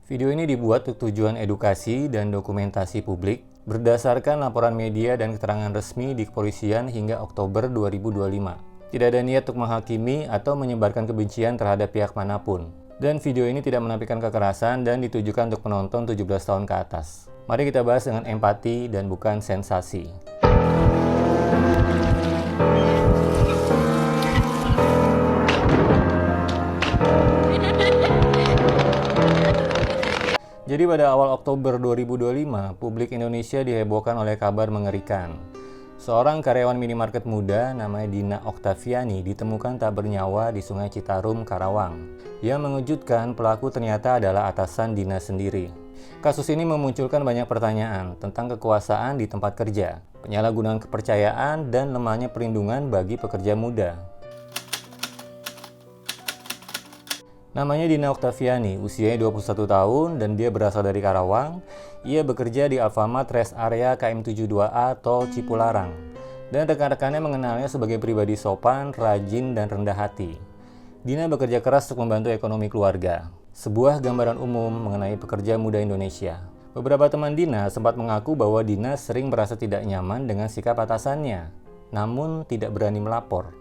Video ini dibuat untuk tujuan edukasi dan dokumentasi publik berdasarkan laporan media dan keterangan resmi di kepolisian hingga Oktober 2025. Tidak ada niat untuk menghakimi atau menyebarkan kebencian terhadap pihak manapun. Dan video ini tidak menampilkan kekerasan dan ditujukan untuk penonton 17 tahun ke atas. Mari kita bahas dengan empati dan bukan sensasi. Jadi pada awal Oktober 2025, publik Indonesia dihebohkan oleh kabar mengerikan. Seorang karyawan minimarket muda namanya Dina Oktaviani ditemukan tak bernyawa di Sungai Citarum, Karawang. Yang mengejutkan, pelaku ternyata adalah atasan Dina sendiri. Kasus ini memunculkan banyak pertanyaan tentang kekuasaan di tempat kerja, penyalahgunaan kepercayaan, dan lemahnya perlindungan bagi pekerja muda. Namanya Dina Oktaviani, usianya 21 tahun dan dia berasal dari Karawang. Ia bekerja di Alfamart Rest Area KM72A Tol Cipularang. Dan rekan-rekannya mengenalnya sebagai pribadi sopan, rajin, dan rendah hati. Dina bekerja keras untuk membantu ekonomi keluarga. Sebuah gambaran umum mengenai pekerja muda Indonesia. Beberapa teman Dina sempat mengaku bahwa Dina sering merasa tidak nyaman dengan sikap atasannya, namun tidak berani melapor.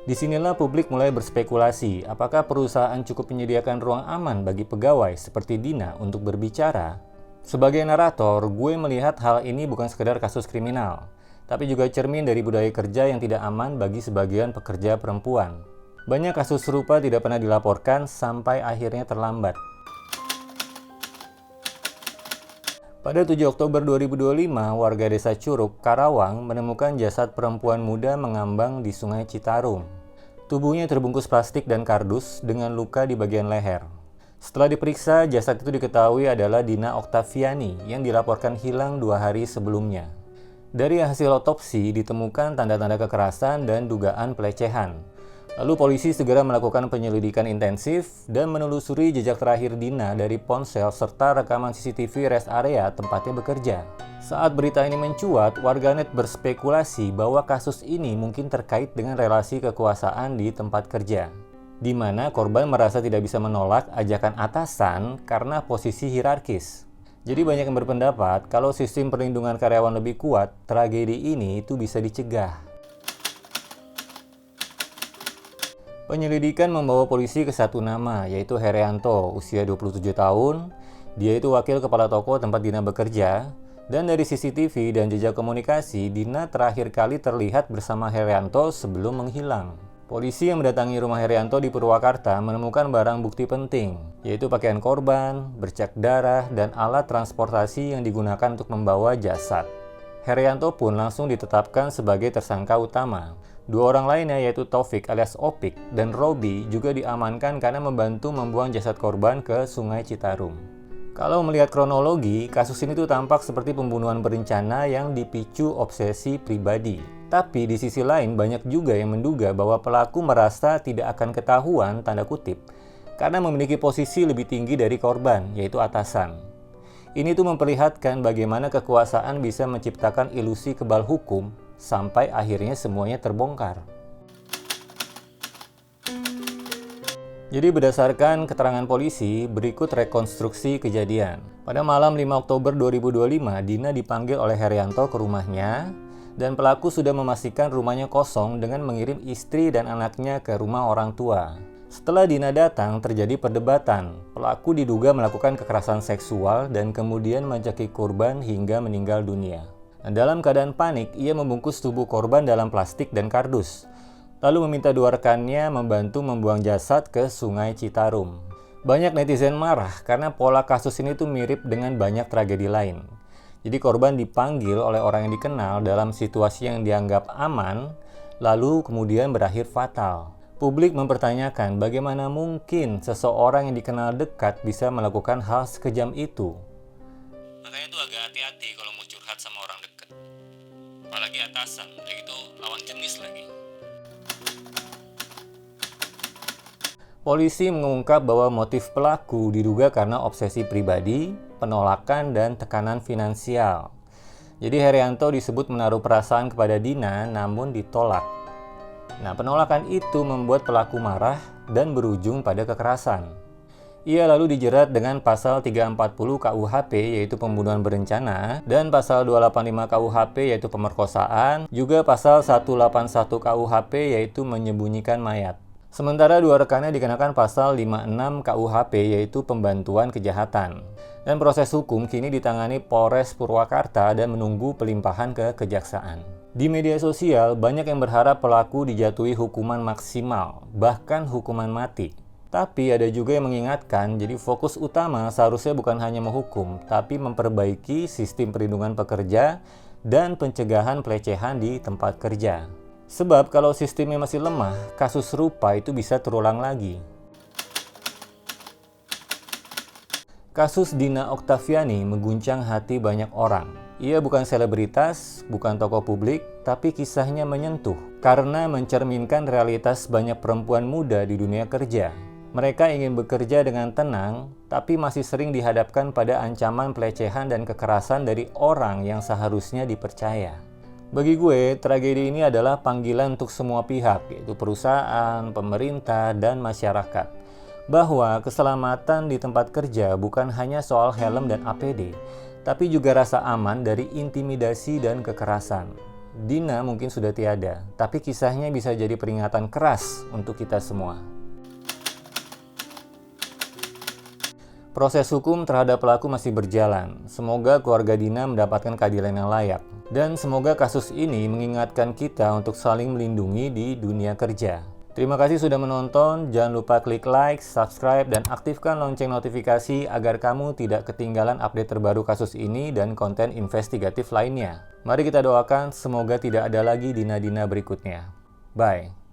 Disinilah publik mulai berspekulasi, apakah perusahaan cukup menyediakan ruang aman bagi pegawai seperti Dina untuk berbicara? Sebagai narator, gue melihat hal ini bukan sekedar kasus kriminal, tapi juga cermin dari budaya kerja yang tidak aman bagi sebagian pekerja perempuan. Banyak kasus serupa tidak pernah dilaporkan sampai akhirnya terlambat. Pada 7 Oktober 2025, warga desa Curug, Karawang menemukan jasad perempuan muda mengambang di Sungai Citarum. Tubuhnya terbungkus plastik dan kardus dengan luka di bagian leher. Setelah diperiksa, jasad itu diketahui adalah Dina Oktaviani yang dilaporkan hilang 2 hari sebelumnya. Dari hasil otopsi ditemukan tanda-tanda kekerasan dan dugaan pelecehan. Lalu polisi segera melakukan penyelidikan intensif dan menelusuri jejak terakhir Dina dari ponsel serta rekaman CCTV rest area tempatnya bekerja. Saat berita ini mencuat, warganet berspekulasi bahwa kasus ini mungkin terkait dengan relasi kekuasaan di tempat kerja, di mana korban merasa tidak bisa menolak ajakan atasan karena posisi hierarkis. Jadi banyak yang berpendapat kalau sistem perlindungan karyawan lebih kuat, tragedi ini itu bisa dicegah. Penyelidikan membawa polisi ke satu nama, yaitu Herianto, usia 27 tahun. Dia itu wakil kepala toko tempat Dina bekerja. Dan dari CCTV dan jejak komunikasi, Dina terakhir kali terlihat bersama Herianto sebelum menghilang. Polisi yang mendatangi rumah Herianto di Purwakarta menemukan barang bukti penting, yaitu pakaian korban, bercak darah, dan alat transportasi yang digunakan untuk membawa jasad. Herianto pun langsung ditetapkan sebagai tersangka utama. 2 orang lainnya yaitu Taufik alias Opik dan Robi juga diamankan karena membantu membuang jasad korban ke Sungai Citarum. Kalau melihat kronologi, kasus ini tuh tampak seperti pembunuhan berencana yang dipicu obsesi pribadi. Tapi di sisi lain banyak juga yang menduga bahwa pelaku merasa tidak akan ketahuan tanda kutip karena memiliki posisi lebih tinggi dari korban, yaitu atasan. Ini tuh memperlihatkan bagaimana kekuasaan bisa menciptakan ilusi kebal hukum sampai akhirnya semuanya terbongkar. Jadi berdasarkan keterangan polisi, berikut rekonstruksi kejadian. Pada malam 5 Oktober 2025, Dina dipanggil oleh Herianto ke rumahnya dan pelaku sudah memastikan rumahnya kosong dengan mengirim istri dan anaknya ke rumah orang tua. Setelah Dina datang, terjadi perdebatan. Pelaku diduga melakukan kekerasan seksual dan kemudian menjaki korban hingga meninggal dunia. Dalam keadaan panik, ia membungkus tubuh korban dalam plastik dan kardus, lalu meminta 2 rekannya membantu membuang jasad ke Sungai Citarum. Banyak netizen marah karena pola kasus ini tuh mirip dengan banyak tragedi lain. Jadi korban dipanggil oleh orang yang dikenal dalam situasi yang dianggap aman, lalu kemudian berakhir fatal. Publik mempertanyakan bagaimana mungkin seseorang yang dikenal dekat bisa melakukan hal sekejam itu. Makanya tuh agak hati-hati kalau mau curhat sama orang dekat. Apalagi atasan, udah gitu lawan jenis lagi. Polisi mengungkap bahwa motif pelaku diduga karena obsesi pribadi, penolakan, dan tekanan finansial. Jadi Herianto disebut menaruh perasaan kepada Dina namun ditolak. Nah, penolakan itu membuat pelaku marah dan berujung pada kekerasan. Ia lalu dijerat dengan pasal 340 KUHP yaitu pembunuhan berencana dan pasal 285 KUHP yaitu pemerkosaan, juga pasal 181 KUHP yaitu menyembunyikan mayat. Sementara dua rekannya dikenakan pasal 56 KUHP yaitu pembantuan kejahatan. Dan proses hukum kini ditangani Polres Purwakarta dan menunggu pelimpahan ke kejaksaan. Di media sosial banyak yang berharap pelaku dijatuhi hukuman maksimal, bahkan hukuman mati. Tapi ada juga yang mengingatkan, jadi fokus utama seharusnya bukan hanya menghukum, tapi memperbaiki sistem perlindungan pekerja dan pencegahan pelecehan di tempat kerja. Sebab kalau sistemnya masih lemah, kasus serupa itu bisa terulang lagi. Kasus Dina Oktaviani mengguncang hati banyak orang. Ia bukan selebritas, bukan tokoh publik, tapi kisahnya menyentuh karena mencerminkan realitas banyak perempuan muda di dunia kerja. Mereka ingin bekerja dengan tenang, tapi masih sering dihadapkan pada ancaman pelecehan dan kekerasan dari orang yang seharusnya dipercaya. Bagi gue, tragedi ini adalah panggilan untuk semua pihak, yaitu perusahaan, pemerintah, dan masyarakat. Bahwa keselamatan di tempat kerja bukan hanya soal helm dan APD, tapi juga rasa aman dari intimidasi dan kekerasan. Dina mungkin sudah tiada, tapi kisahnya bisa jadi peringatan keras untuk kita semua. Proses hukum terhadap pelaku masih berjalan. Semoga keluarga Dina mendapatkan keadilan yang layak. Dan semoga kasus ini mengingatkan kita untuk saling melindungi di dunia kerja. Terima kasih sudah menonton. Jangan lupa klik like, subscribe, dan aktifkan lonceng notifikasi agar kamu tidak ketinggalan update terbaru kasus ini dan konten investigatif lainnya. Mari kita doakan semoga tidak ada lagi Dina-Dina berikutnya. Bye.